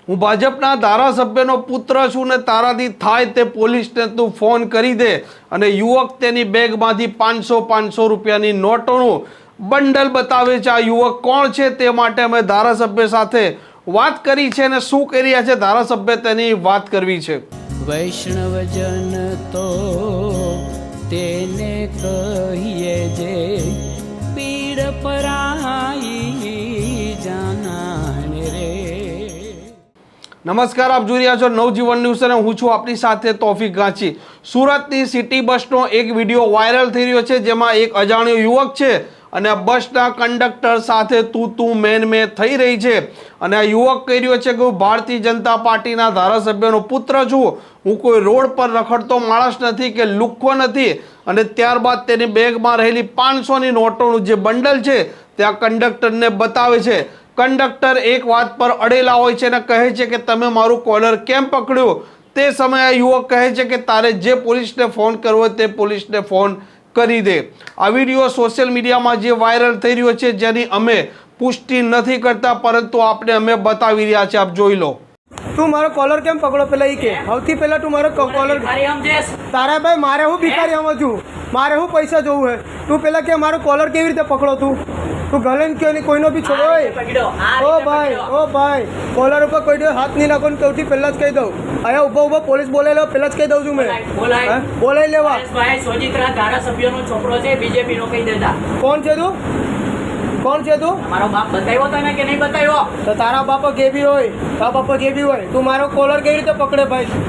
હું ભાજપના ધારાસભ્યનો પુત્ર છું ને તારાથી થાય તે પોલીસને તું ફોન કરી દે અને યુવક તેની બેગમાંથી 500 રૂપિયાની નોટોનું બંડલ બતાવે છે। આ યુવક કોણ છે તે માટે અમે ધારાસભ્ય સાથે વાત કરી છે અને શું કરી રહ્યા છે ધારાસભ્ય તેની વાત કરવી છે। વૈષ્ણવજન તો તેને કહીએ જે પીડ પરાઈ જાનાને રે। નમસ્કાર, આપ જોઈ રહ્યા છો નવજીવન ન્યૂઝ અને હું છું આપની સાથે તોફિક ગાંચી। સુરતની સિટી બસનો એક વિડીયો વાયરલ થઈ રહ્યો છે જેમાં એક અજાણ્યો યુવક છે અને આ બસના કંડક્ટર સાથે તું મેન થઈ રહી છે અને આ યુવક કહી રહ્યો છે કે હું ભારતીય જનતા પાર્ટીના ધારાસભ્યનો પુત્ર છું, હું કોઈ રોડ પર રખડતો માણસ નથી કે લુખ્ખો નથી। અને ત્યારબાદ તેની બેગમાં રહેલી 500ની નોટોનું જે બંડલ છે તે આ કંડક્ટરને બતાવે છે। કંડક્ટર એક વાત પર અડેલા હોય છે અને કહે છે કે તમે મારું કોલર કેમ પકડ્યું। તે સમયે આ યુવક કહે છે કે તારે જે પોલીસને ફોન કરવો હોય તે પોલીસને ફોન કરી દે। આ વિડીયો સોશિયલ મીડિયામાં જે વાયરલ થઈ રહ્યો છે જેની અમે પુષ્ટિ નથી કરતા પરંતુ આપણે અમે બતાવી રહ્યા છે, આપ જોઈ લો। તું મારો કોલર કેમ પકડો પેલા ઈ કે સૌથી પહેલા તું મારો કોલર તારા ભાઈ મારે હું ભિખારી આમ છું, મારે હું પૈસા જોવું હે। તું પેલા કે મારો કોલર કેવી રીતે પકડો તું ગલે કે કોઈનો બી છોડો ઓ ભાઈ કોલર ઉપર કોઈ હાથ નહીં નાખો ને સૌથી પહેલા જ કહી દઉં અહીંયા ઉભો ઉભો પોલીસ બોલાવી લો પહેલા જ કહી દઉં છું મેં બોલાવી લેવા। ધારાસભ્યનો છોકરો છે બીજેપી નો કહી દેતા। કોણ છે તું? કોણ છે તું? મારો બાપ બતાવ્યો તને કે નહીં બતાવ્યો? તો તારા બાપા જે બી હોય તારા બાપા જે બી હોય તું મારો કોલર કેવી રીતે પકડે ભાઈ?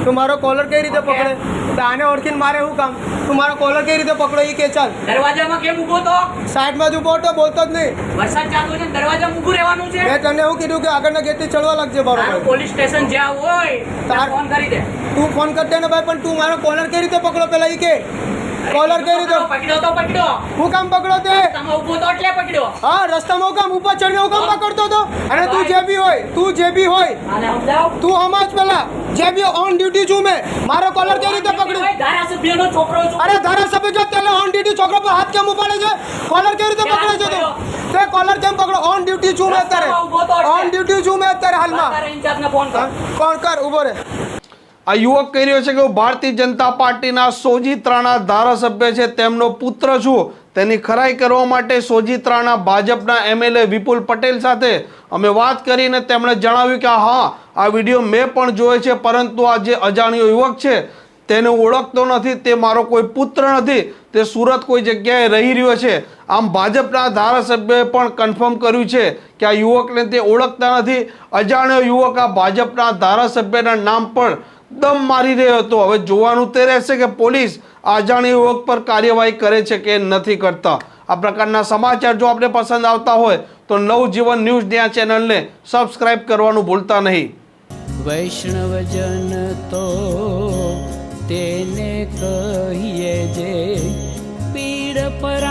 તું મારો કોલર કેવી રીતે પકડે? તો આને ઓળખીને મારે શું કામ? તું મારો કોલર કેવી રીતે પકડો એ કે ચાલ। દરવાજામાં કેમ ઊભો તો? સાઈડમાં જ ઊભો હતો, બોલતો જ નહીં। વરસાદ ચાલુ છે, દરવાજામાં ઊભું રહેવાનું છે। મેં તને એવું કીધું કે આગળના ગેટથી ચડવા લાગજે બરોબર। પોલીસ સ્ટેશન જ્યાં હોય ત્યાં ફોન કરી દે। તું ફોન કરી દે ને ભાઈ, પણ તું મારો કોલર કેવી રીતે પકડો પેલા એ કે કોલર કેવી રીતે પકડ્યો તો પકડ્યો। હું કામ પકડો તે? તમે ઊભો તો એટલે પકડ્યો। હા, રસ્તામાં કામ ઉપર ચડીને હું કામ પકડતો હતો? અને તું જે બી હોય આને સમજાવ। તું સમજ પેલા જે બી ઓન ડ્યુટી છું મેં, મારો કોલર કેવી રીતે પકડ્યો? ધારાસભ્યનો છોકરો છું। અરે ધારાસભ્ય જો તેલે ઓન ડ્યુટી છોકરો પર હાથ કેમ ઉપાડે છે? કોલર કેવી રીતે પકડે છે તું? તે કોલર કેમ પકડો? ઓન ડ્યુટી છું મેં અત્યારે, ઓન ડ્યુટી છું મેં અત્યારે હાલમાં। તારા ઇન્ચાર્જને ફોન કર। કોણ કર ઉભો રે। આ યુવક કહી રહ્યો છે કે હું ભારતીય જનતા પાર્ટીના સોજિત્રાના ધારાસભ્ય છે તેમનો પુત્ર છું। તેની ખરાઈ કરવા માટે સોજિત્રાના ભાજપના એમએલએ વિપુલ પટેલ સાથે અમે વાત કરીને તેમણે જણાવ્યું કે હા, આ વિડીયો મેં પણ જોયો છે પરંતુ આ જે અજાણ્યો યુવક છે તેને ઓળખતો નથી, તે મારો કોઈ પુત્ર નથી, તે સુરત કોઈ જગ્યાએ રહી રહ્યો છે। આમ ભાજપના ધારાસભ્યએ પણ કન્ફર્મ કર્યું છે કે આ યુવકને તે ઓળખતા નથી। અજાણ્યો યુવક આ ભાજપના ધારાસભ્યના નામ પર દમ મારી રહ્યો હતો। હવે જોવાનું તે રહેશે કે પોલીસ અજાણ્યા યુવક પર કાર્યવાહી કરે છે કે નથી કરતા। આ પ્રકારના સમાચાર જો આપને પસંદ આવતા હોય તો નવજીવન ન્યૂઝની આ ચેનલને સબસ્ક્રાઇબ કરવાનું ભૂલતા નહીં। વૈષ્ણવજન તો તેને કહીએ જે પીડ પરાઈ